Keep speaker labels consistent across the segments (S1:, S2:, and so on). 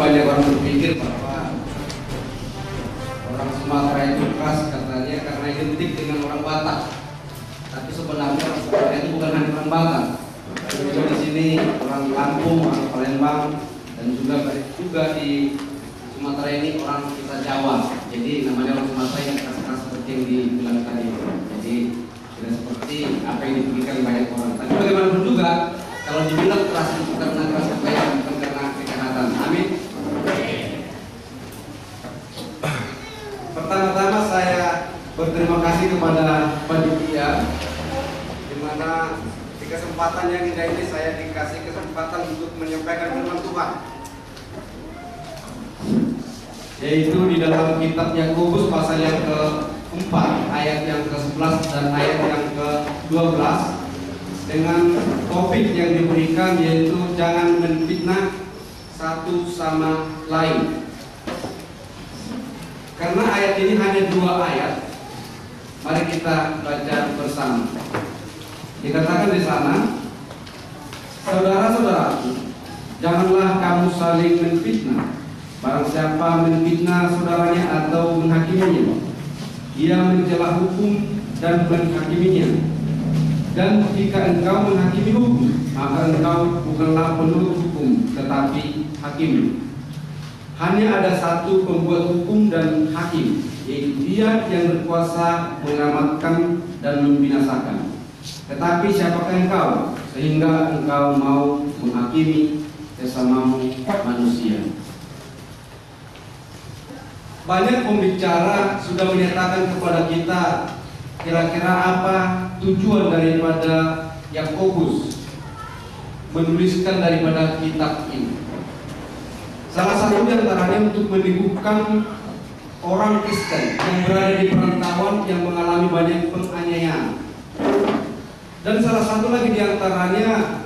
S1: banyak orang berpikir bahwa orang Sumatera itu keras katanya karena identik dengan orang Batak. Tapi sebenarnya orang Sumatera itu bukan hanya orang Batak. Ada juga di sini orang Lampung, orang Palembang, dan juga di Sumatera ini orang kita Jawa. Jadi namanya orang Sumatera yang keras-keras seperti yang dibilang tadi. Jadi tidak seperti apa yang dipikirkan banyak orang. Tapi bagaimanapun juga kalau dibilang keras itu karena keras kepala, bukan karena kejahatan. Amin. Pertama-tama saya berterima kasih kepada panitia, di mana di kesempatan yang indah ini saya dikasih kesempatan untuk menyampaikan firman Tuhan, yaitu di dalam kitab Yakobus pasal yang ke-4 ayat yang ke-11 dan ayat yang ke-12 dengan topik yang diberikan yaitu jangan menfitnah satu sama lain. Karena ayat ini hanya 2 ayat, mari kita baca bersama. Dikatakan di sana, saudara-saudaraku, janganlah kamu saling menfitnah. Barang siapa menfitnah saudaranya atau menghakiminya, ia mencela hukum dan menghakiminya. Dan jika engkau menghakimi hukum, maka engkau bukanlah penuntut hukum, tetapi hakim. Hanya ada satu pembuat hukum dan hakim, yaitu Dia yang berkuasa menyelamatkan dan membinasakan. Tetapi siapakah engkau sehingga engkau mau menghakimi sesamamu manusia? Banyak pembicara sudah menyatakan kepada kita kira-kira apa tujuan daripada Yakobus menuliskan daripada kitab ini. Salah satu di antaranya untuk meneguhkan orang Kristen yang berada di perantauan yang mengalami banyak penganiayaan. Dan salah satu lagi di antaranya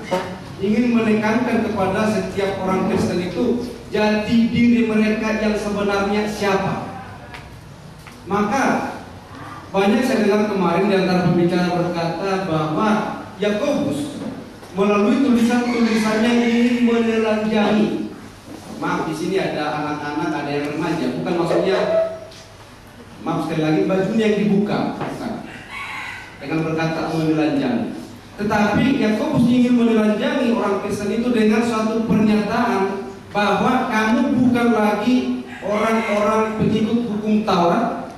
S1: ingin menekankan kepada setiap orang Kristen itu jati diri mereka yang sebenarnya siapa. Maka banyak saya dengar kemarin di antara pembicara berkata bahwa Yakobus melalui tulisan-tulisannya ingin menelanjangi. Maaf, di sini ada anak-anak, ada yang remaja. Bukan maksudnya, maaf sekali lagi, bajunya yang dibuka dengan berkata menelanjangi. Tetapi Yakobus ingin menelanjangi orang Kristen itu dengan suatu pernyataan bahwa kamu bukan lagi orang-orang pengikut hukum Taurat,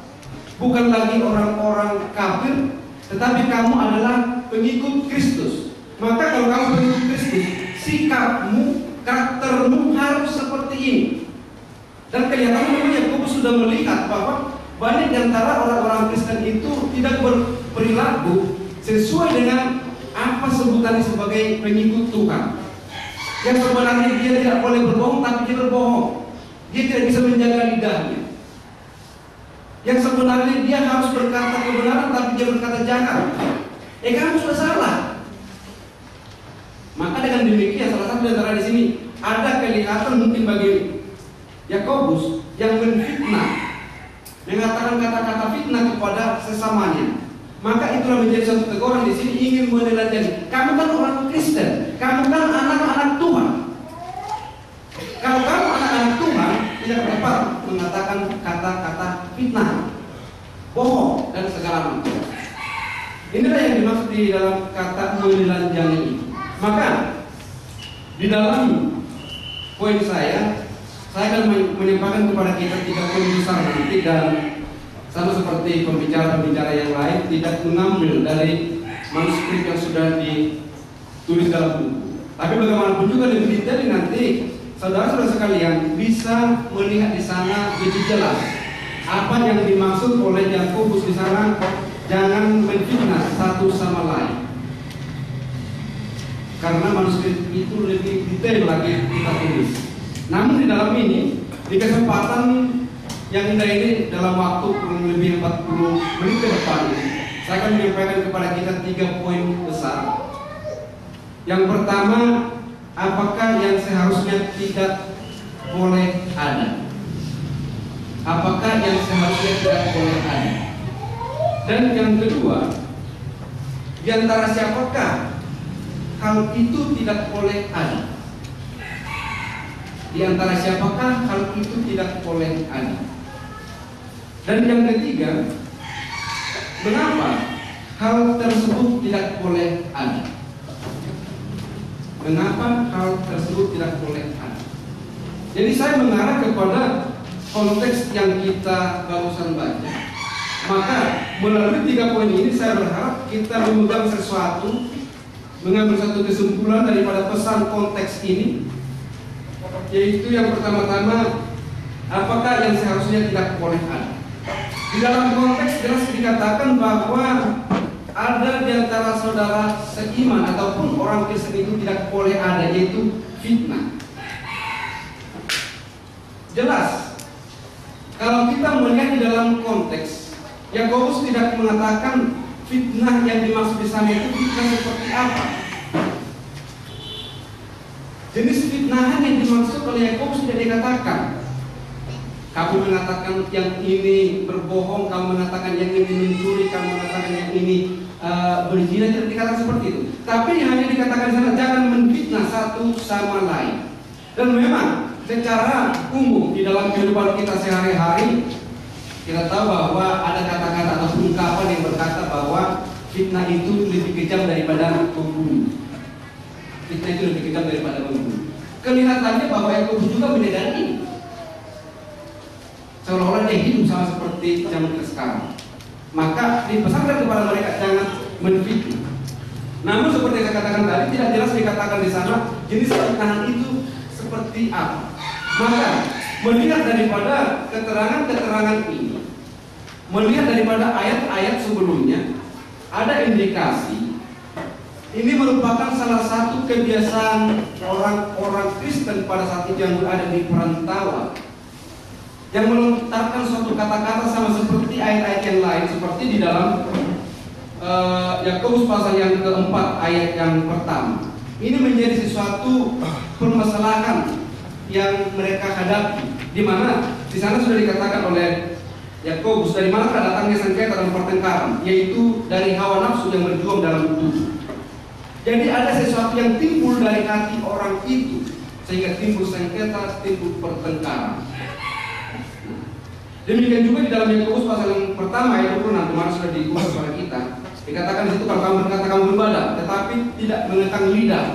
S1: bukan lagi orang-orang kafir, tetapi kamu adalah pengikut Kristus. Maka kalau kamu pengikut Kristus, sikapmu, karaktermu harus seperti ini. Dan kelihatannya Yakobus sudah melihat bahwa banyak di antara orang-orang Kristen itu tidak berperilaku sesuai dengan apa sebutannya sebagai pengikut Tuhan. Yang sebenarnya dia tidak boleh berbohong, tapi dia berbohong. Dia tidak bisa menjaga lidahnya. Yang sebenarnya dia harus berkata kebenaran, tapi dia berkata jangan. Kamu sudah salah. Maka dengan demikian salah satu antara di sini ada kelihatan mungkin bagi Yakobus yang menfitnah, mengatakan kata-kata fitnah kepada sesamanya. Maka itulah menjadi satu teguran di sini ingin menelanjangi. Kamu kan orang Kristen, kamu kan anak-anak Tuhan. Kalau kamu anak-anak Tuhan, tidak tepat mengatakan kata-kata fitnah, bohong dan segala macam. Inilah yang dimaksud di dalam kata menelanjangi ini. Maka di dalam poin saya akan menyampaikan kepada kita 3 poin besar nanti, dan sama seperti pembicara-pembicara yang lain tidak mengambil dari manuskrip yang sudah ditulis dalam buku. Tapi bagaimanapun juga lebih detail nanti saudara-saudara sekalian bisa melihat di sana lebih jelas apa yang dimaksud oleh Yakobus di sana, jangan menfitnah satu sama lain. Karena manuskrip itu lebih detail lagi kita tulis. Namun di dalam ini, di kesempatan yang indah ini, dalam waktu kurang lebih 40 menit ke depan ini, saya akan menyampaikan kepada kita 3 poin besar. Yang pertama, apakah yang seharusnya tidak boleh ada? Apakah yang seharusnya tidak boleh ada? Dan yang kedua, di antara siapakah hal itu tidak boleh ada? di antara siapakah hal itu tidak boleh ada. Dan yang ketiga, mengapa hal tersebut tidak boleh ada? Mengapa hal tersebut tidak boleh ada? Jadi saya mengarah kepada konteks yang kita barusan baca. Maka melalui 3 poin ini saya berharap kita memegang sesuatu, mengambil satu kesimpulan daripada pesan konteks ini, yaitu yang pertama-tama, apakah yang seharusnya tidak boleh ada. Di dalam konteks jelas dikatakan bahwa ada di antara saudara seiman ataupun orang Kristen itu tidak boleh ada, yaitu fitnah. Jelas, kalau kita melihat di dalam konteks, Yakobus tidak mengatakan fitnah yang dimaksud di sana itu fitnah seperti apa. Jenis fitnahan yang dimaksud oleh Yakobus tidak dikatakan. Kamu mengatakan yang ini berbohong, kamu mengatakan yang ini mencuri, kamu mengatakan yang ini berzina, tidak dikatakan seperti itu. Tapi hanya dikatakan di sana jangan menfitnah satu sama lain. Dan memang secara umum di dalam kehidupan kita sehari-hari kita tahu bahwa ada kata-kata atau ungkapan yang berkata bahwa fitnah itu lebih kejam daripada membunuh. Fitnah itu lebih kejam daripada membunuh. Kelihatannya bahwa Yakobus juga menyadari ini. Seolah-olah dia hidup sama seperti zaman sekarang. Maka dipesankan kepada mereka jangan menfitnah. Namun seperti yang saya katakan tadi, tidak jelas dikatakan di sana jenis fitnahan itu seperti apa. Maka melihat daripada keterangan-keterangan ini, melihat daripada ayat-ayat sebelumnya, ada indikasi ini merupakan salah satu kebiasaan orang-orang Kristen pada saat itu yang berada di perantauan, yang melontarkan suatu kata-kata sama seperti ayat-ayat yang lain, seperti di dalam Yakobus pasal yang keempat ayat yang pertama. Ini menjadi sesuatu permasalahan yang mereka hadapi, di mana di sana sudah dikatakan oleh Yakobus dari mana datangnya sengketa dan pertengkaran, yaitu dari hawa nafsu yang berjuang dalam tubuh. Jadi ada sesuatu yang timbul dari hati orang itu, sehingga timbul sengketa, timbul pertengkaran. Demikian juga di dalam Yakobus pasal yang pertama ayat 26 kemarin sudah diulas kepada kita. Dikatakan di situ kalau kamu berkata kamu beribadah, tetapi tidak mengekang lidah,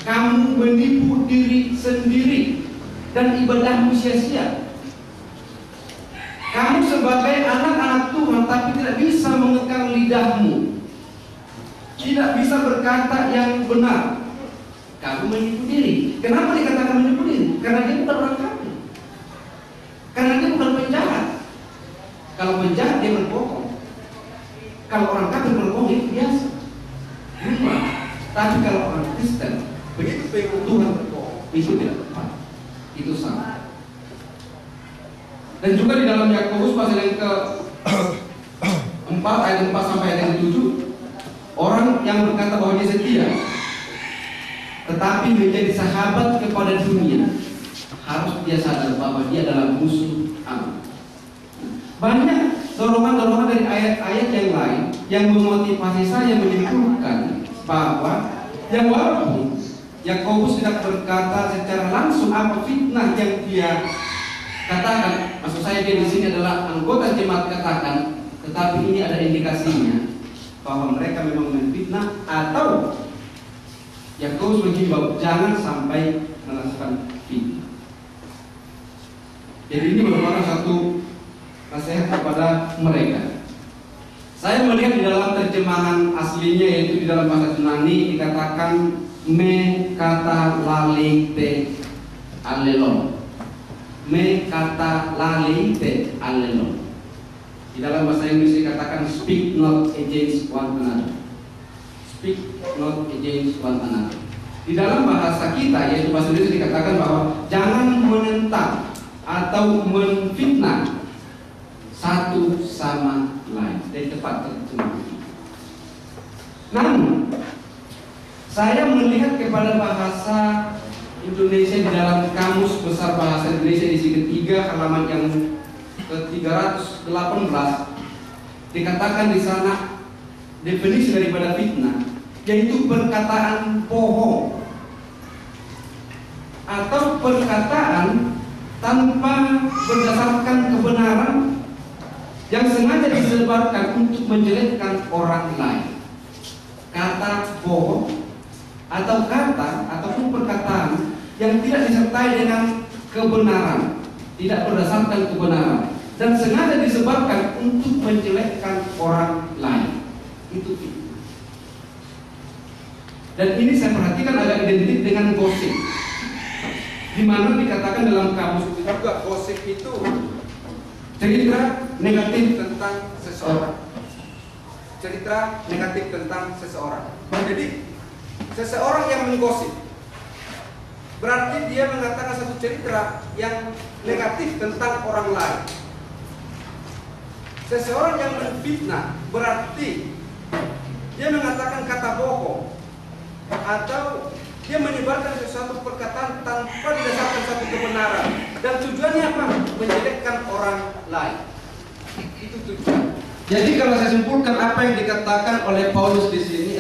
S1: kamu menipu diri sendiri dan ibadahmu sia-sia. Kamu sebagai anak-anak Tuhan tapi tidak bisa mengekang lidahmu, tidak bisa berkata yang benar. Kamu menipu diri. Kenapa dikatakan menipu diri? Karena dia bukan orang kafir. Karena dia bukan penjahat. Kalau penjahat dia berbohong. Kalau orang kafir berbohong itu biasa. Tapi kalau orang Kristen begitu pengen Tuhan berbohong, itu tidak tepat. Itu salah. Dan juga di dalam Yakobus pasal yang ke-4 ayat 4 sampai ayat yang 7, orang yang berkata bahwa dia setia tetapi menjadi sahabat kepada dunia, harus dia sadar bahwa dia adalah musuh Allah. Banyak dorongan-dorongan dari ayat-ayat yang lain yang memotivasi saya menyimpulkan bahwa yang walaupun Yakobus tidak berkata secara langsung apa fitnah yang dia katakan, maksud saya dia di sini adalah anggota jemaat katakan, tetapi ini ada indikasinya bahwa mereka memang menfitnah, atau Yakobus menghimbau jangan sampai melakukan fitnah. Jadi ini merupakan satu nasihat kepada mereka. Saya melihat di dalam terjemahan aslinya, yaitu di dalam bahasa Yunani dikatakan me kata lalite alelon. Me kata lalite alelon. Di dalam bahasa Inggris dikatakan speak not against one another. Speak not against one another. Di dalam bahasa kita, yaitu bahasa Indonesia, dikatakan bahwa jangan menentang atau menfitnah satu sama lain. Dari tepat terjemahan. Namun saya melihat kepada bahasa Indonesia di dalam Kamus Besar Bahasa Indonesia edisi ketiga halaman yang ke-318, dikatakan di sana definisi daripada fitnah yaitu perkataan bohong atau perkataan berdasarkan kebenaran yang sengaja disebarkan untuk menjelekkan orang lain. Kata bohong atau kata ataupun perkataan yang tidak disertai dengan kebenaran, tidak berdasarkan kebenaran, dan sengaja disebarkan untuk menjelekkan orang lain, itu fitnah. Dan ini saya perhatikan agak identik dengan gosip, di mana dikatakan dalam kamus juga gosip itu cerita negatif tentang seseorang. Cerita negatif tentang seseorang. Jadi seseorang yang menggosip berarti dia mengatakan satu cerita yang negatif tentang orang lain. Seseorang yang menfitnah berarti dia mengatakan kata bohong atau dia menyebarkan sesuatu perkataan tanpa didasarkan satu kebenaran, dan tujuannya apa? Menjelekkan orang lain. Itu tujuan. Jadi kalau saya simpulkan apa yang dikatakan oleh Paulus di sini,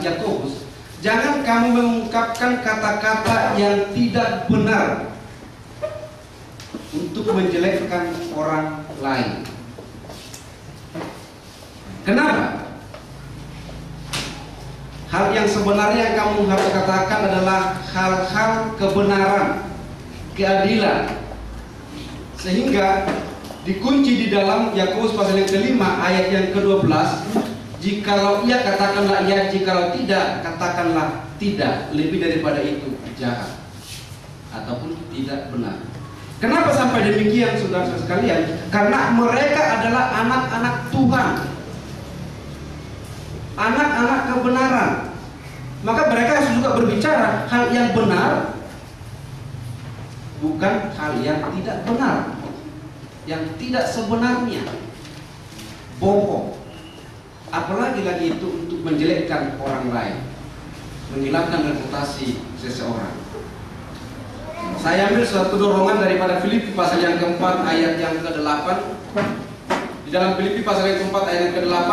S1: Yakobus, jangan kamu mengungkapkan kata-kata yang tidak benar untuk menjelekkan orang lain. Kenapa? Hal yang sebenarnya yang kamu harus katakan adalah hal-hal kebenaran, keadilan. Sehingga dikunci di dalam Yakobus pasal yang kelima ayat yang ke-12, jikalau ia katakanlah ya, jikalau tidak katakanlah tidak, lebih daripada itu jahat ataupun tidak benar. Kenapa sampai demikian, saudara sekalian? Karena mereka adalah anak-anak Tuhan, anak-anak kebenaran. Maka mereka harus juga berbicara hal yang benar, bukan hal yang tidak benar, yang tidak sebenarnya, bohong. Apalagi lagi itu untuk menjelekkan orang lain, menghilangkan reputasi seseorang. Saya ambil suatu dorongan daripada Filipi pasal yang keempat ayat yang ke-8. Di dalam Filipi pasal yang keempat ayat yang ke-8,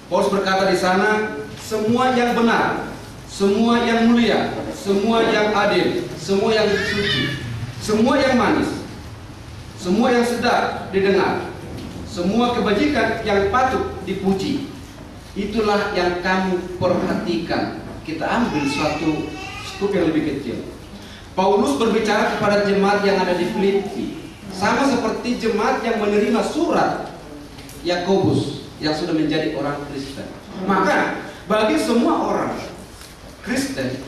S1: Paulus berkata di sana, semua yang benar, semua yang mulia, semua yang adil, semua yang suci, semua yang manis, semua yang sedap didengar, semua kebajikan yang patut dipuji, itulah yang kamu perhatikan. Kita ambil suatu skup yang lebih kecil. Paulus berbicara kepada jemaat yang ada di Filipi, sama seperti jemaat yang menerima surat Yakobus yang sudah menjadi orang Kristen. Maka bagi semua orang Kristen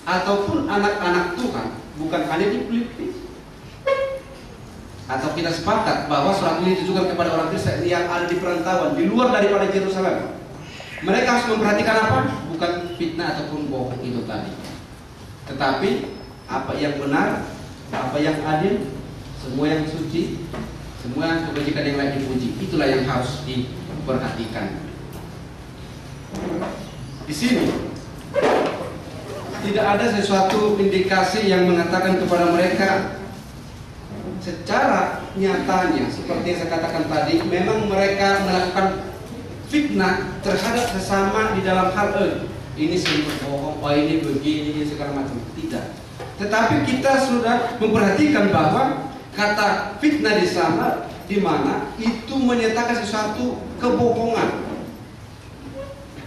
S1: ataupun anak-anak Tuhan, bukan hanya di Filipi, atau kita sepakat bahwa surat ini ditujukan kepada orang Kristen yang ada di perantauan di luar daripada Yerusalem. Mereka harus memperhatikan apa? Bukan fitnah ataupun bohong itu tadi, tetapi apa yang benar, apa yang adil, semua yang suci, semua yang kebajikan yang layak dipuji, itulah yang harus diperhatikan. Di sini tidak ada sesuatu indikasi yang mengatakan kepada mereka secara nyatanya, seperti yang saya katakan tadi, memang mereka melakukan fitnah terhadap sesama di dalam hal ini sering berbohong, ini begini, segala macam. Tidak. Tetapi kita sudah memperhatikan bahwa kata fitnah di sana, di mana itu menyatakan sesuatu kebohongan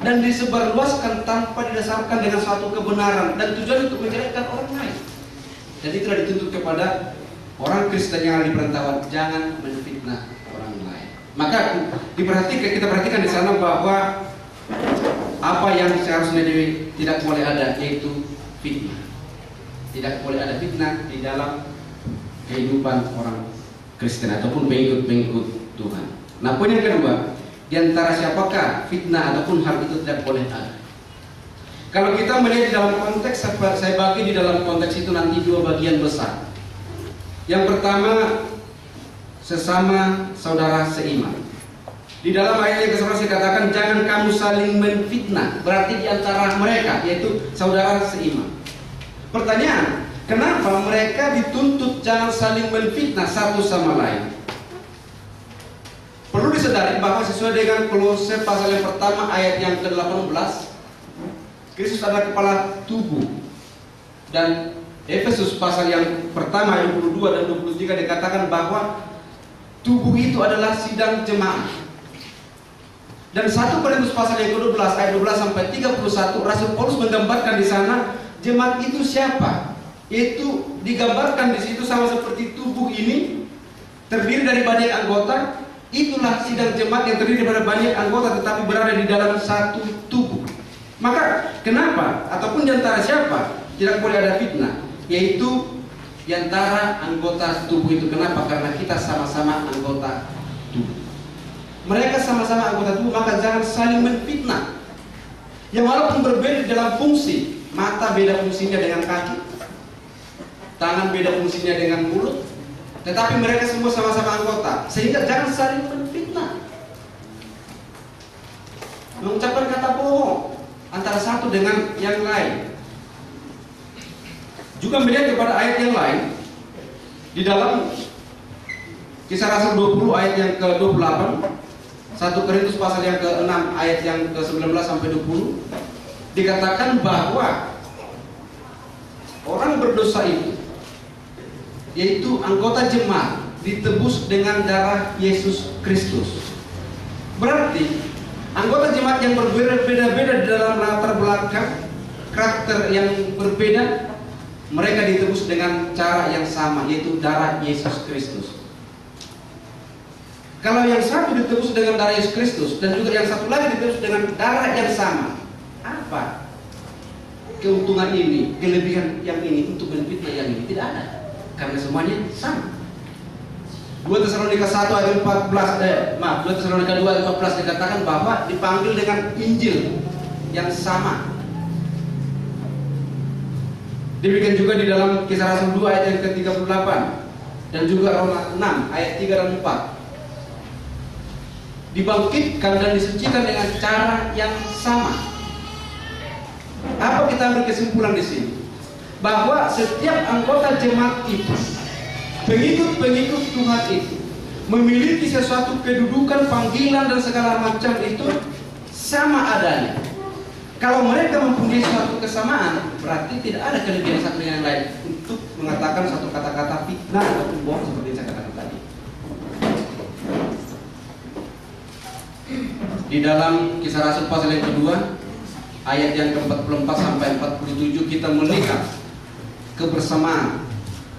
S1: dan disebarluaskan tanpa didasarkan dengan suatu kebenaran dan tujuan untuk menjelekkan orang lain. Jadi telah dituntut kepada orang Kristen yang ada di perantauan, jangan menfitnah orang lain. Maka kita perhatikan di sana bahwa apa yang seharusnya tidak boleh ada, yaitu fitnah. Tidak boleh ada fitnah di dalam kehidupan orang Kristen ataupun pengikut Tuhan. Nah, poin yang kedua, di antara siapakah fitnah ataupun hal itu tidak boleh ada. Kalau kita melihat di dalam konteks, saya bagi di dalam konteks itu nanti dua bagian besar. Yang pertama, sesama saudara seiman. Di dalam ayat yang ke-11 dikatakan, jangan kamu saling menfitnah. Berarti di antara mereka, yaitu saudara seiman. Pertanyaan, kenapa mereka dituntut jangan saling menfitnah satu sama lain? Perlu disadari bahwa sesuai dengan Kolose pasal yang pertama ayat yang ke-18, Kristus adalah kepala tubuh dan Efesus pasal yang pertama ayat 22 dan 23 dikatakan bahwa tubuh itu adalah sidang jemaat. Dan 1 Korintus pasal yang ke-12 ayat 12 sampai 31 Rasul Paulus menggambarkan di sana jemaat itu siapa? Itu digambarkan di situ sama seperti tubuh ini terdiri dari banyak anggota. Itulah sidang jemaat yang terdiri dari banyak anggota tetapi berada di dalam satu tubuh. Maka kenapa ataupun di antara siapa tidak boleh ada fitnah? Yaitu di antara anggota tubuh itu. Kenapa? Karena kita sama-sama anggota tubuh. Mereka sama-sama anggota tubuh, maka jangan saling menfitnah. Yang walaupun berbeda dalam fungsi, mata beda fungsinya dengan kaki, tangan beda fungsinya dengan mulut, tetapi mereka semua sama-sama anggota. Sehingga jangan saling menfitnah, mengucapkan kata bohong antara satu dengan yang lain. Juga melihat kepada ayat yang lain di dalam Kisah Rasul 20 ayat yang ke-28, 1 Korintus pasal yang ke-6 ayat yang ke-19 sampai 20 dikatakan bahwa orang berdosa itu, yaitu anggota jemaat, ditebus dengan darah Yesus Kristus. Berarti anggota jemaat yang berbeda-beda dalam latar belakang, karakter yang berbeda, mereka ditebus dengan cara yang sama, yaitu darah Yesus Kristus. Kalau yang satu ditebus dengan darah Yesus Kristus dan juga yang satu lagi ditebus dengan darah yang sama, apa keuntungan ini, kelebihan yang ini untuk menfitnah yang ini? Tidak ada, karena semuanya sama. 2 Tesalonika 1 ayat 14, 2 Tesalonika 2 ayat 14 dikatakan bahwa dipanggil dengan Injil yang sama. Demikian juga di dalam Kisah Rasul 2 ayat yang ke-38 dan juga Roma 6 ayat 3 dan 4. Dibangkitkan dan disucikan dengan cara yang sama. Apa kita ambil kesimpulan di sini? Bahwa setiap anggota jemaat itu, pengikut-pengikut Tuhan itu, memiliki sesuatu kedudukan, panggilan dan segala macam itu sama adanya. Kalau mereka mempunyai suatu kesamaan, berarti tidak ada kelebihan satu dengan yang lain untuk mengatakan satu kata-kata fitnah atau bohong seperti yang saya katakan tadi. Di dalam Kisah Rasul pasal yang kedua, ayat yang ke-44 sampai 47 kita melihat kebersamaan,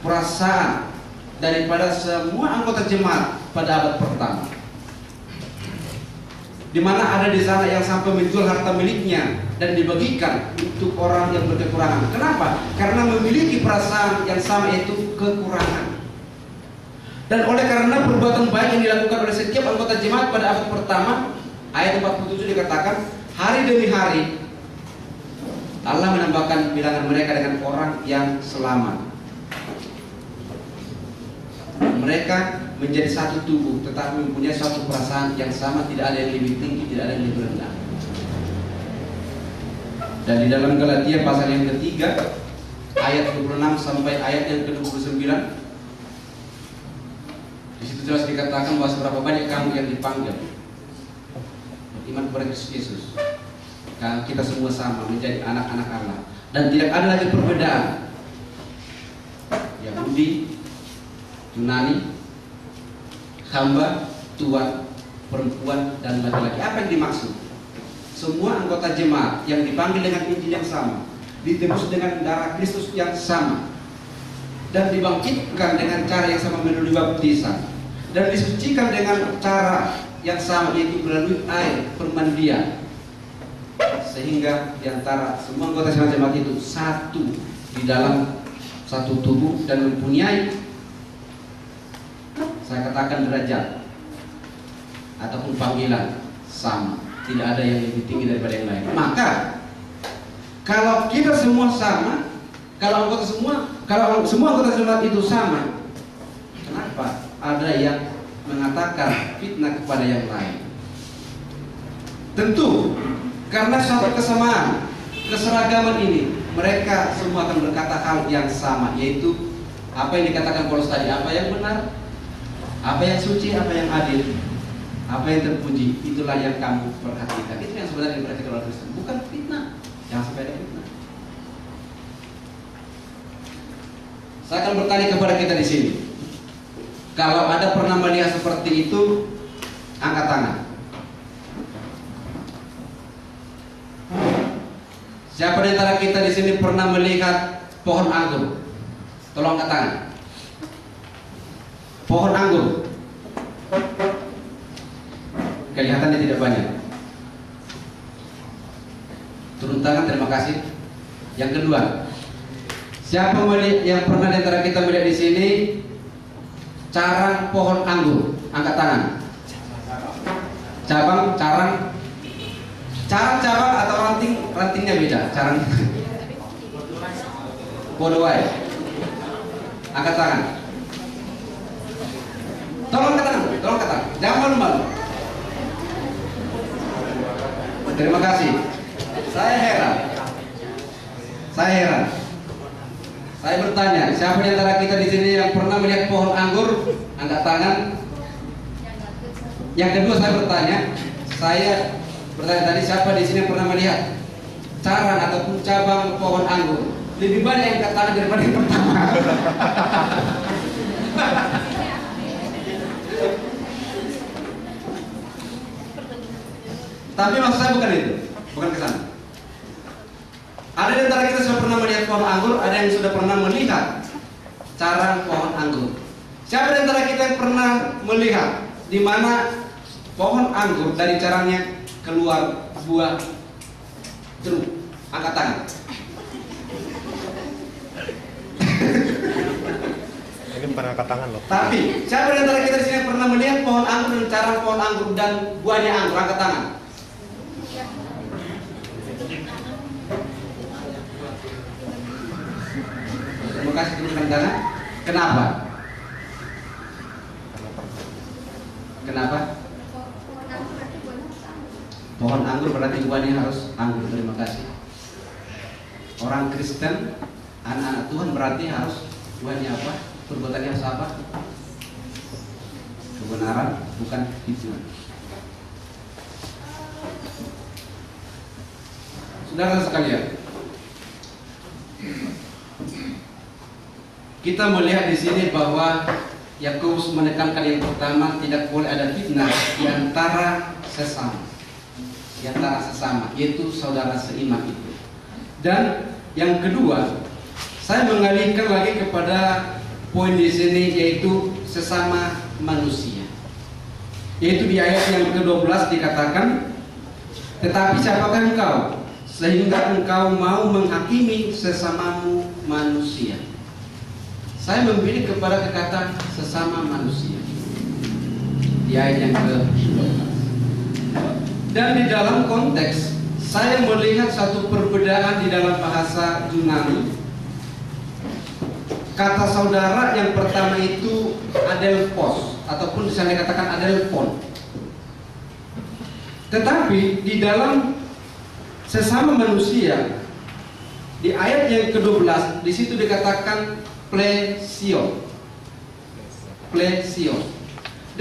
S1: perasaan daripada semua anggota jemaat pada abad pertama. Di mana ada di sana yang sampai menjual harta miliknya dan dibagikan untuk orang yang berkekurangan. Kenapa? Karena memiliki perasaan yang sama, yaitu kekurangan. Dan oleh karena perbuatan baik yang dilakukan oleh setiap anggota jemaat pada abad pertama, ayat 47 dikatakan, hari demi hari Allah menambahkan bilangan mereka dengan orang yang selamat. Mereka menjadi satu tubuh, tetapi mempunyai suatu perasaan yang sama, tidak ada yang lebih tinggi, tidak ada yang lebih rendah. Dan di dalam Galatia pasal yang ketiga, ayat 26 sampai ayat yang ke-29, di situ jelas dikatakan bahwa seberapa banyak kamu yang dipanggil beriman kepada Kristus Yesus, kita semua sama menjadi anak-anak Allah, dan tidak ada lagi perbedaan Yahudi, Yunani, hamba, tuan, perempuan, dan laki-laki. Apa yang dimaksud? Semua anggota jemaat yang dipanggil dengan Injil yang sama, ditebus dengan darah Kristus yang sama, dan dibangkitkan dengan cara yang sama melalui baptisan, dan disucikan dengan cara yang sama, yaitu melalui air permandian, sehingga diantara semua anggota jemaat itu satu di dalam satu tubuh dan mempunyai, saya katakan, derajat ataupun panggilan sama. Tidak ada yang lebih tinggi daripada yang lain. Maka kalau kita semua sama, kalau semua anggota jemaat itu sama, kenapa ada yang mengatakan fitnah kepada yang lain? Tentu karena suatu kesamaan, keseragaman ini, mereka semua akan berkata hal yang sama, yaitu apa yang dikatakan Paulus tadi, apa yang benar, apa yang suci, apa yang adil, apa yang terpuji, itulah yang kamu perhatikan. Itu yang sebenarnya diperhatikan oleh Kristen, bukan fitnah. Jangan sampai ada fitnah.
S2: Saya akan bertanya kepada kita di sini. Kalau ada pernah melihat seperti itu, angkat tangan. Siapa di antara kita di sini pernah melihat pohon anggur? Tolong angkat tangan. Pohon anggur. Kelihatannya tidak banyak. Turun tangan, terima kasih. Yang kedua, siapa yang pernah di antara kita melihat di sini carang pohon anggur? Angkat tangan. Carang atau rantingnya beda. Carang. Podowai. Angkat tangan. Tolong angkat tangan. Jangan malu-malu. Terima kasih. Saya heran. Saya bertanya, siapa di antara kita di sini yang pernah melihat pohon anggur? Angkat tangan. Yang kedua, saya bertanya tadi, siapa di sini yang pernah melihat carang ataupun cabang pohon anggur? Lebih banyak yang angkat tangan daripada yang pertama. Tapi maksud saya bukan itu, bukan ke sana. Ada di antara kita sudah pernah melihat pohon anggur, ada yang sudah pernah melihat carang pohon anggur. Siapa di antara kita yang pernah melihat di mana pohon anggur dari carangnya keluar buah jeruk? Angkat tangan.
S3: Ini bukan angkat tangan loh.
S2: Tapi siapa di antara kita di sini yang pernah melihat pohon anggur dan carang pohon anggur dan buahnya anggur? Angkat tangan. Terima kasih teman-teman tangan. Kenapa? Pohon anggur berarti buahnya harus anggur. Terima kasih. Orang Kristen, anak-anak Tuhan berarti harus buahnya apa? Perbuatannya harus apa? Kebenaran, bukan fitnah. Saudara sekalian, kita melihat di sini bahwa Yakobus menekankan yang pertama, tidak boleh ada fitnah di antara sesama. Yaitu saudara seiman itu. Dan yang kedua, saya mengalihkan lagi kepada poin di sini, yaitu sesama manusia. Yaitu di ayat yang ke-12 dikatakan, tetapi siapakah engkau sehingga engkau mau menghakimi sesamamu manusia? Saya memilih kepada kata sesama manusia di ayat yang ke-12. Dan di dalam konteks saya melihat satu perbedaan di dalam bahasa Yunani. Kata saudara yang pertama itu adelphos, ataupun bisa dikatakan adelphon. Tetapi di dalam sesama manusia, di ayat yang ke-12 di situ dikatakan plesion.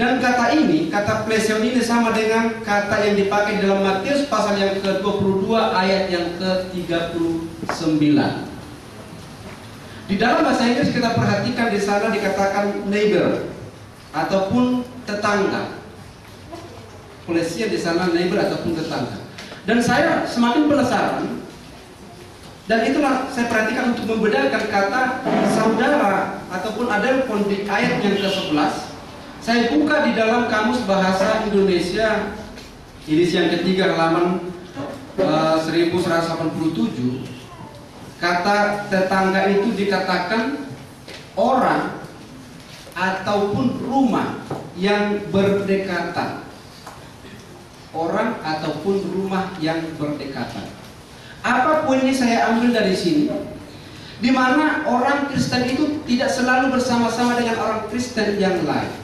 S2: Dan kata plesion ini sama dengan kata yang dipakai dalam Matius pasal yang ke-22 ayat yang ke-39. Di dalam bahasa Inggris kita perhatikan di sana dikatakan neighbor ataupun tetangga. Plesion di sana neighbor ataupun tetangga. Dan saya semakin penasaran, dan itulah saya perhatikan untuk membedakan kata saudara ataupun adelphon di ayat yang ke-11. Saya buka di dalam kamus bahasa Indonesia edisi yang ketiga halaman 1187. Kata tetangga itu dikatakan orang ataupun rumah yang berdekatan. Orang ataupun rumah yang berdekatan. Apa poinnya saya ambil dari sini? Di mana orang Kristen itu tidak selalu bersama-sama dengan orang Kristen yang lain.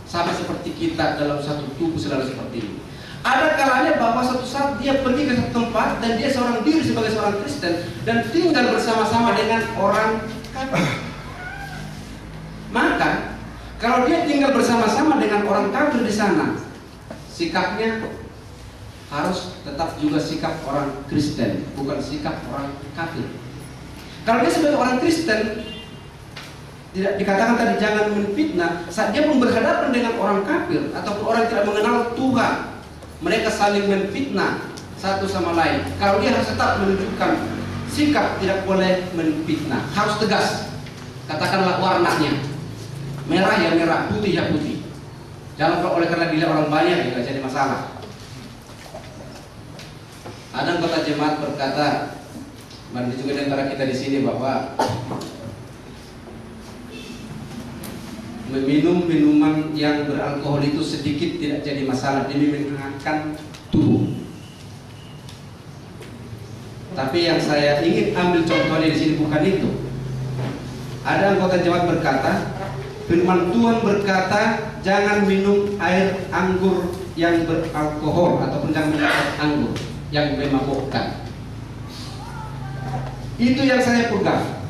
S2: Sama seperti kita dalam satu tubuh selalu seperti ini. Ada kalanya bahwa suatu saat dia pergi ke satu tempat dan dia seorang diri sebagai seorang Kristen dan tinggal bersama-sama dengan orang kafir. Maka kalau dia tinggal bersama-sama dengan orang kafir di sana, sikapnya harus tetap juga sikap orang Kristen, bukan sikap orang kafir. Kalau dia sebagai orang Kristen, tidak dikatakan tadi jangan menfitnah, saat dia pun berhadapan dengan orang kafir ataupun orang yang tidak mengenal Tuhan, mereka saling menfitnah satu sama lain. Kalau dia harus tetap menunjukkan sikap, tidak boleh menfitnah, harus tegas. Katakanlah warnanya, merah ya merah, putih ya putih. Jangan kalau oleh karena dilihat orang banyak ya jadi masalah. Ada anggota jemaat berkata, mari juga di antara kita di sini, bahwa meminum minuman yang beralkohol itu sedikit tidak jadi masalah demi menghangatkan tubuh. Tapi yang saya ingin ambil contohnya di sini bukan itu. Ada anggota jemaat berkata, firman Tuhan berkata, jangan minum air anggur yang beralkohol ataupun jangan minum air anggur yang memabukkan. Itu yang saya pegang.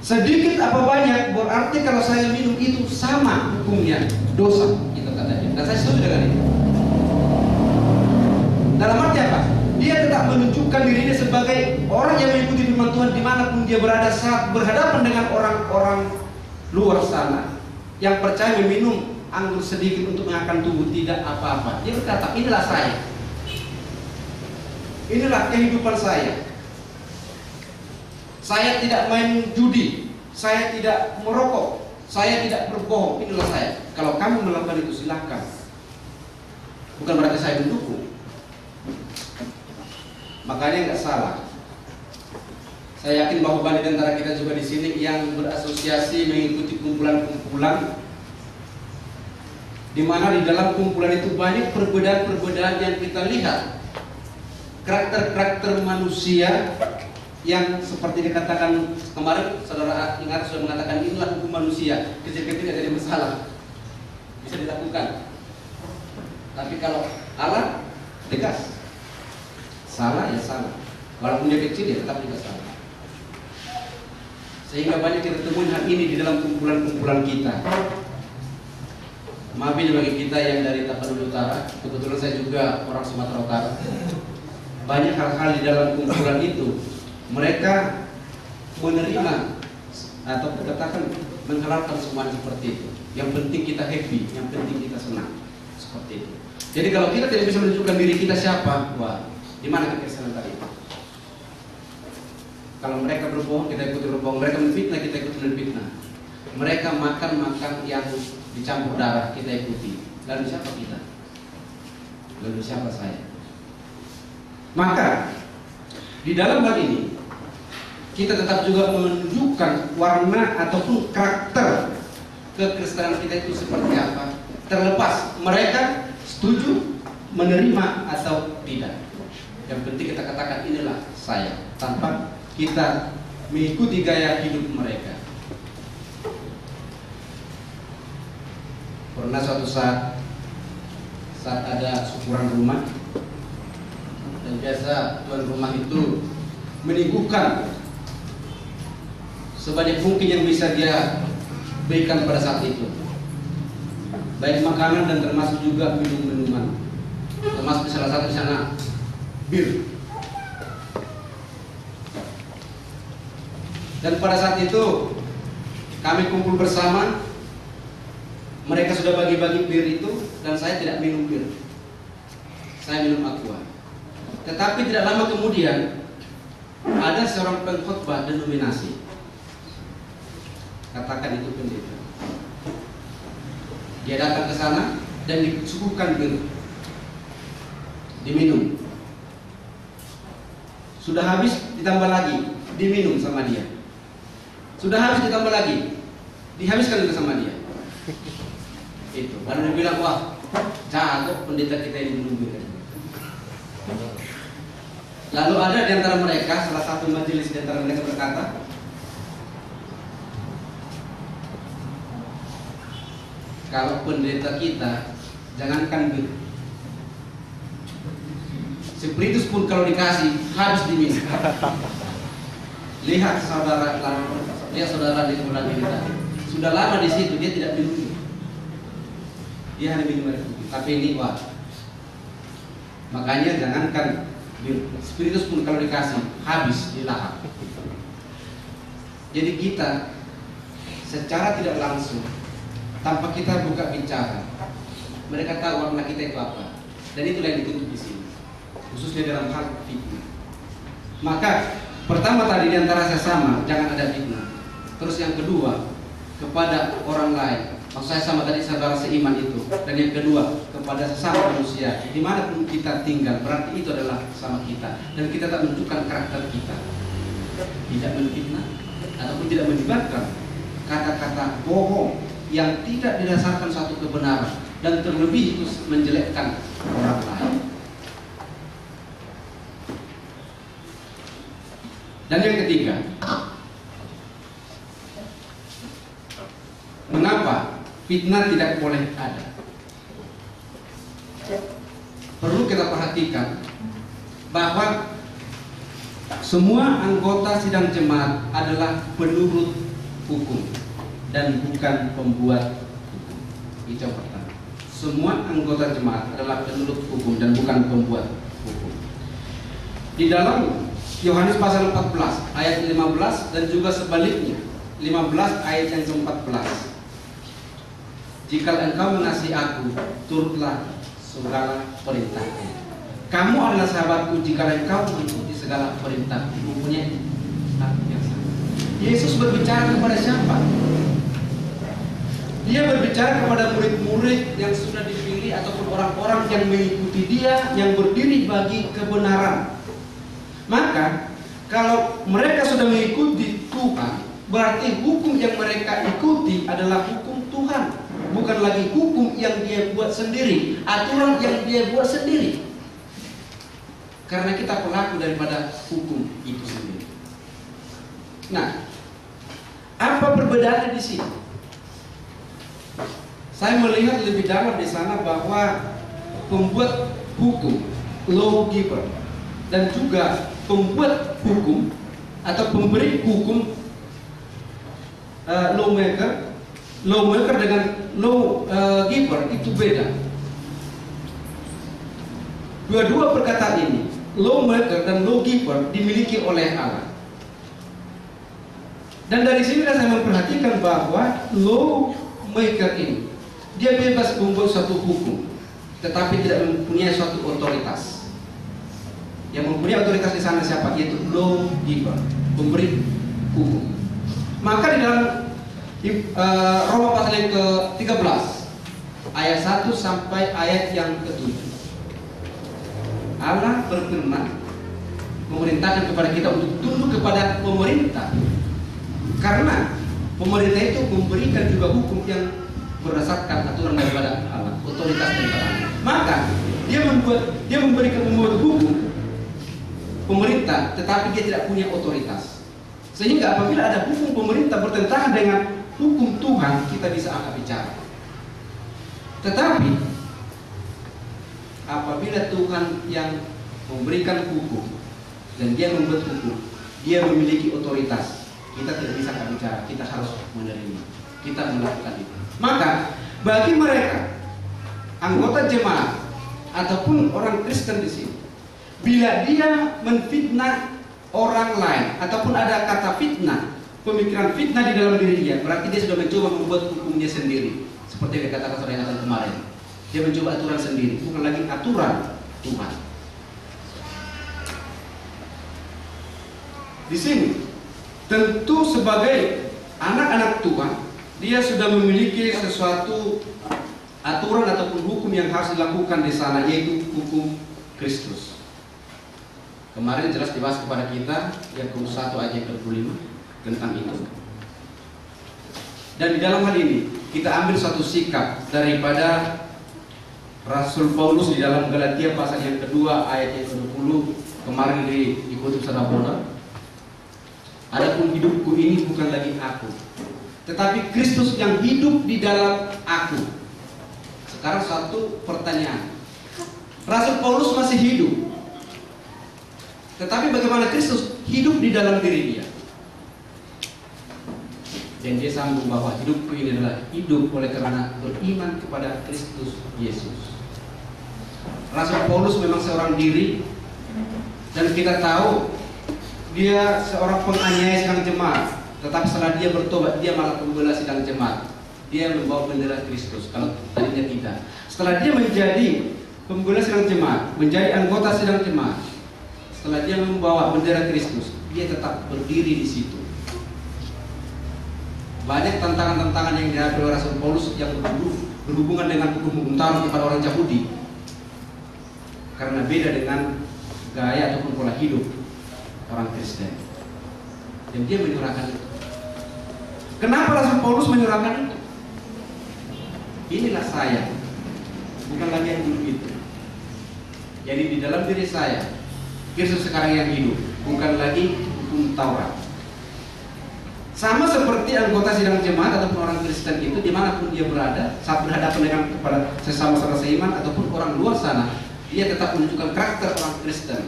S2: Sedikit apa banyak berarti kalau saya minum itu sama hukumnya, dosa, itu katanya. Dan saya setuju dengan itu. Dalam arti apa? Dia tetap menunjukkan dirinya sebagai orang yang mengikuti firman Tuhan dimanapun dia berada saat berhadapan dengan orang-orang luar sana yang percaya meminum anggur sedikit untuk mengangkat tubuh tidak apa-apa. Dia berkata, inilah saya. Inilah kehidupan saya. Saya tidak main judi, saya tidak merokok, saya tidak berbohong. Inilah saya. Kalau kamu melakukan itu silakan. Bukan berarti saya mendukung. Makanya nggak salah. Saya yakin bahwa banyak di antara kita juga di sini yang berasosiasi mengikuti kumpulan-kumpulan, di mana di dalam kumpulan itu banyak perbedaan-perbedaan yang kita lihat. Karakter-karakter manusia yang seperti dikatakan kemarin, saudara ingat sudah mengatakan inilah hukum manusia, kecil-kecil tidak jadi masalah, bisa dilakukan. Tapi kalau Allah tegas, salah ya salah, walaupun dia kecil ya tetap juga salah. Sehingga banyak kita temuin hal ini di dalam kumpulan-kumpulan kita. Maafin bagi kita yang dari Tapanuli Utara, kebetulan saya juga orang Sumatera Utara. Banyak hal-hal di dalam kumpulan itu mereka menerima atau katakan menghalalkan semuanya seperti itu. Yang penting kita happy, yang penting kita senang, seperti itu. Jadi kalau kita tidak bisa menunjukkan diri kita siapa, wah, di mana kekesalan tadi? Kalau mereka berbohong, kita ikut berbohong. Mereka menfitnah, kita ikut menfitnah. Mereka makan yang dicampur darah, kita ikuti. Lalu siapa kita? Lalu siapa saya? Maka di dalam hal ini kita tetap juga menunjukkan warna ataupun karakter kekristenan kita itu seperti apa. Terlepas mereka setuju menerima atau tidak. Yang penting kita katakan inilah saya, tanpa kita mengikuti gaya hidup mereka. Pernah suatu saat ada syukuran rumah, dan biasa tuan rumah itu menyuguhkan sebanyak mungkin yang bisa dia berikan pada saat itu, baik makanan dan termasuk juga minum-minuman, termasuk salah satu di sana bir. Dan pada saat itu kami kumpul bersama, mereka sudah bagi-bagi bir itu, dan saya tidak minum bir, saya minum aqua. Tetapi tidak lama kemudian ada seorang pengkhotbah denominasi, katakan itu pendeta, dia datang ke sana dan disuguhkan bir, diminum. Sudah habis ditambah lagi, diminum sama dia. Sudah habis ditambah lagi, dihabiskan juga sama dia. Itu, baru dia bilang, wah, jago pendeta kita ini minum bir. Lalu ada di antara mereka, salah satu majelis di antara mereka berkata, kalau pendeta kita jangankan bir, spiritus pun kalau dikasih habis diminum. Lihat saudara, lihat saudara di sebelah kita, sudah lama di situ dia tidak minum, dia hanya minum air putih. Tapi ini wah, makanya jangankan spiritus pun kalau dikasih habis dilahap. Jadi kita secara tidak langsung, tanpa kita buka bicara, mereka tahu warna kita itu apa. Dan itulah yang dituntut di sini, khususnya dalam hal fitnah. Maka pertama tadi di antara sesama jangan ada fitnah. Terus yang kedua kepada orang lain, maksud saya sama tadi saudara seiman itu. Dan yang kedua kepada sesama manusia, dimanapun kita tinggal, berarti itu adalah sama kita. Dan kita tak menunjukkan karakter kita, tidak menfitnah ataupun tidak menyebarkan kata-kata bohong yang tidak didasarkan suatu kebenaran, dan terlebih itu menjelekkan orang lain. Dan yang ketiga, mengapa fitnah tidak boleh ada? Perlu kita perhatikan bahwa semua anggota sidang jemaat adalah penurut hukum dan bukan pembuat hukum. Itu yang pertama. Semua anggota jemaat adalah penurut hukum dan bukan pembuat hukum. Di dalam Yohanes pasal 14 ayat 15 dan juga sebaliknya 15 ayat yang ke-14. Jika engkau mengasihi aku, turutlah segala perintahku. Kamu adalah sahabatku jika engkau mengikuti segala perintah. Mempunyai hak yang sama. Yesus berbicara kepada siapa? Dia berbicara kepada murid-murid yang sudah dipilih ataupun orang-orang yang mengikuti dia, yang berdiri bagi kebenaran. Maka kalau mereka sudah mengikuti Tuhan, berarti hukum yang mereka ikuti adalah hukum Tuhan, bukan lagi hukum yang dia buat sendiri, aturan yang dia buat sendiri. Karena kita pelaku daripada hukum itu sendiri. Nah, apa perbedaannya di sini? Saya melihat lebih dalam di sana bahwa pembuat hukum, lawgiver, dan juga pembuat hukum atau pemberi hukum, lawmaker dengan lawgiver itu beda. Dua-dua perkataan ini, lawmaker dan lawgiver, dimiliki oleh Allah. Dan dari sini saya memperhatikan bahwa lawmaker ini dia bebas membuat suatu hukum, tetapi tidak mempunyai suatu otoritas. Yang mempunyai otoritas di sana siapa? Yaitu lawgiver, pemberi hukum. Maka di dalam Roma pasal yang ke-13 ayat 1 sampai ayat yang ke-7, Allah berfirman memerintahkan kepada kita untuk tunduk kepada pemerintah, karena pemerintah itu memberikan juga hukum yang berdasarkan aturan daripada Allah, otoritas daripada Allah. Maka dia memberikan membuat hukum pemerintah, tetapi dia tidak punya otoritas. Sehingga apabila ada hukum pemerintah bertentangan dengan hukum Tuhan, kita bisa angkat bicara. Tetapi apabila Tuhan yang memberikan hukum dan dia membuat hukum, dia memiliki otoritas, kita tidak bisa angkat bicara, kita harus menerima, kita melakukan itu. Maka bagi mereka anggota jemaat ataupun orang Kristen di sini, bila dia menfitnah orang lain ataupun ada kata fitnah, pemikiran fitnah di dalam diri dia, berarti dia sudah mencoba membuat hukumnya sendiri. Seperti yang dikatakan saudara Nathan kemarin, dia mencoba aturan sendiri, bukan lagi aturan Tuhan. Di sini tentu sebagai anak-anak Tuhan, dia sudah memiliki sesuatu aturan ataupun hukum yang harus dilakukan di sana, yaitu hukum Kristus. Kemarin jelas dibahas kepada kita Yakobus 1 ayat yang ke-25 tentang itu. Dan di dalam hal ini kita ambil suatu sikap daripada Rasul Paulus di dalam Galatia pasal yang kedua ayat yang ke-20, kemarin dikutip secara bola. Adapun hidupku ini bukan lagi aku, tetapi Kristus yang hidup di dalam aku. Sekarang satu pertanyaan, Rasul Paulus masih hidup, tetapi bagaimana Kristus hidup di dalam diri dia? Dan dia sambung bahwa hidupku ini adalah hidup oleh karena beriman kepada Kristus Yesus. Rasul Paulus memang seorang diri, dan kita tahu dia seorang penganiaya sedang jemaat. tetapi setelah dia bertobat dia malah pembela sidang jemaat. Dia membawa bendera Kristus. Kalau tadinya tidak. Setelah dia menjadi pembela sidang jemaat, menjadi anggota sidang jemaat, setelah dia membawa bendera Kristus, dia tetap berdiri di situ. Banyak tantangan-tantangan yang dihadapi oleh Rasul Paulus yang berhubungan dengan hukum Taurat kepada orang Yahudi, karena beda dengan gaya ataupun pola hidup orang Kristen. Dan dia menyurahkan itu. Kenapa Rasul Paulus menyurahkan itu? Inilah saya, bukan lagi yang dulu itu. Jadi di dalam diri saya, Kristus sekarang yang hidup, bukan lagi hukum Taurat. Sama seperti anggota sidang jemaat ataupun orang Kristen itu, dimanapun dia berada, saat berhadapan dengan kepada sesama saudara seiman ataupun orang luar sana, dia tetap menunjukkan karakter orang Kristen.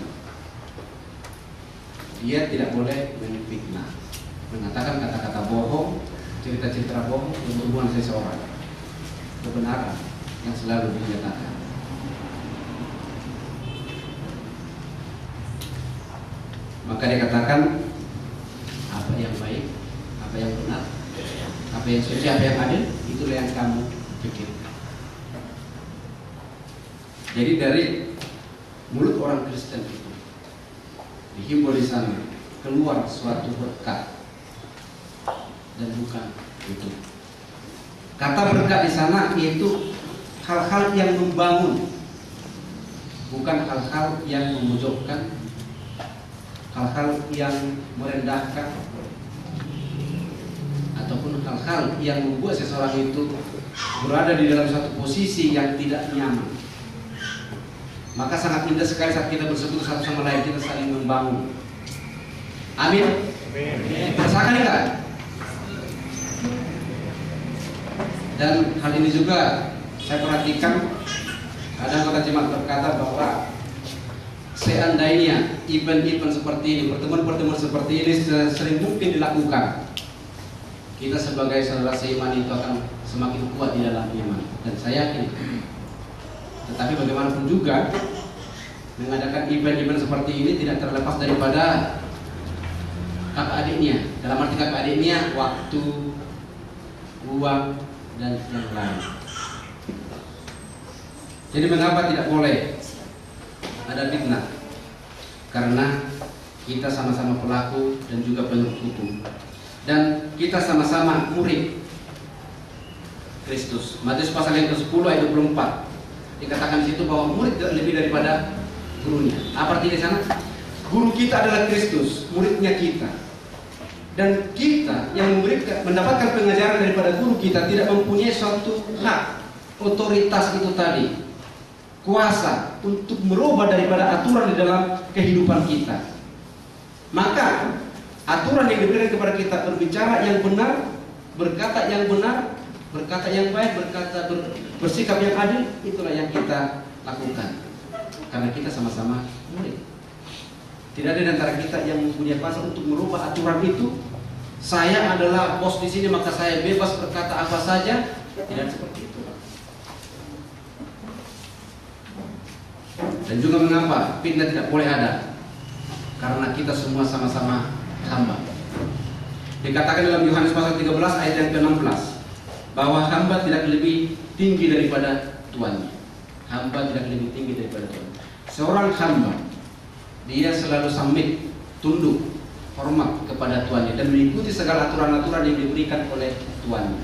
S2: Dia tidak boleh menfitnah, mengatakan kata-kata bohong, cerita-cerita bohong untuk hubungan seseorang. Kebenaran yang selalu dinyatakan. Maka dikatakan apa yang baik, apa yang benar, apa yang suci, apa yang adil, itulah yang kamu pikirkan. Jadi dari mulut orang Kristen itu dihimbau di sana keluar suatu berkat, dan bukan itu. Kata berkat di sana yaitu hal-hal yang membangun, bukan hal-hal yang memojokkan, hal-hal yang merendahkan, ataupun hal-hal yang membuat seseorang itu berada di dalam satu posisi yang tidak nyaman. Maka sangat indah sekali saat kita bersekutu satu sama lain, kita saling membangun. Amin. Rasakan enggak? Dan hal ini juga saya perhatikan, ada anggota jemaat berkata bahwa seandainya event-event seperti ini, pertemuan-pertemuan seperti ini sering mungkin dilakukan, kita sebagai saudara seiman itu akan semakin kuat di dalam iman. Dan saya yakin. Tetapi bagaimanapun juga, mengadakan event-event seperti ini tidak terlepas daripada kakak adiknya. Dalam arti kakak adiknya, waktu, uang, dan yang lain. Jadi mengapa tidak boleh ada fitnah? Karena kita sama-sama pelaku dan juga penuntut hukum, dan kita sama-sama murid Kristus. Matius pasal yang ke-10 ayat 24 dikatakan di situ bahwa murid lebih daripada gurunya. Apa artinya di sana? Guru kita adalah Kristus, muridnya kita. Dan kita yang mendapatkan pengajaran daripada guru kita tidak mempunyai suatu hak, otoritas itu tadi, kuasa untuk merubah daripada aturan di dalam kehidupan kita. Maka aturan yang diberikan kepada kita berbicara yang benar, berkata yang benar, berkata yang baik, bersikap yang adil, itulah yang kita lakukan. Karena kita sama-sama murid. Tidak ada di antara kita yang mempunyai kuasa untuk merubah aturan itu. Saya adalah bos di sini, maka saya bebas berkata apa saja. Tidak seperti itu. Dan juga mengapa fitnah tidak boleh ada? Karena kita semua sama-sama hamba. Dikatakan dalam Yohanes pasal 13 ayat yang ke-16 bahwa hamba tidak lebih tinggi daripada tuannya. Hamba tidak lebih tinggi daripada tuannya. Seorang hamba, dia selalu submit, tunduk, hormat kepada tuannya dan mengikuti segala aturan-aturan yang diberikan oleh tuannya.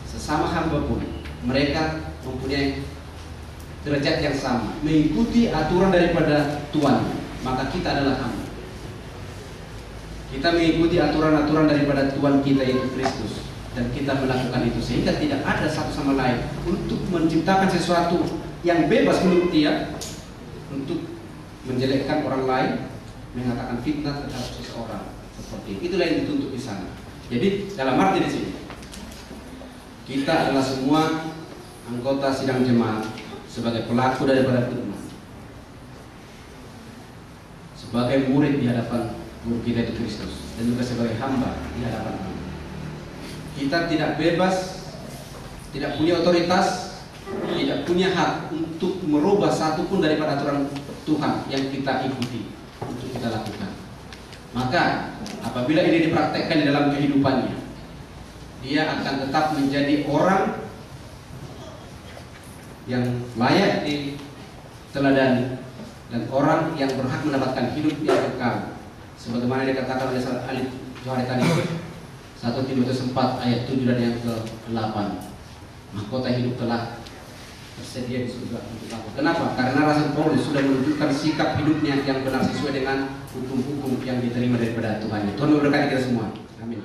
S2: Sesama hamba pun mereka mempunyai derajat yang sama, mengikuti aturan daripada tuannya. Maka kita adalah hamba. Kita mengikuti aturan-aturan daripada Tuhan kita yaitu Kristus, dan kita melakukan itu sehingga tidak ada satu sama lain untuk menciptakan sesuatu yang bebas menurut dia untuk menjelekkan orang lain, mengatakan fitnah terhadap seseorang seperti itu. Itulah yang dituntut di sana. Jadi dalam arti di sini kita adalah semua anggota sidang jemaat sebagai pelaku daripada firman, sebagai murid di hadapan guru kita di Kristus, dan juga sebagai hamba di hadapan Allah. Kita tidak bebas, tidak punya otoritas, tidak punya hak untuk merubah satupun daripada aturan Tuhan yang kita ikuti, untuk kita lakukan. Maka apabila ini dipraktekkan di dalam kehidupannya, dia akan tetap menjadi orang yang layak diteladani dan orang yang berhak mendapatkan hidup yang kekal. Sebagaimana dikatakan oleh ahli Johari tadi, 1 Timotius 4 ayat 7 dan yang ke-8. Mahkota hidup telah tersedia di surga untuk aku. Kenapa? Karena Rasul Paulus sudah menunjukkan sikap hidupnya yang benar sesuai dengan hukum-hukum yang diterima daripada Tuhan. Tuhan memberkati kita semua. Amin.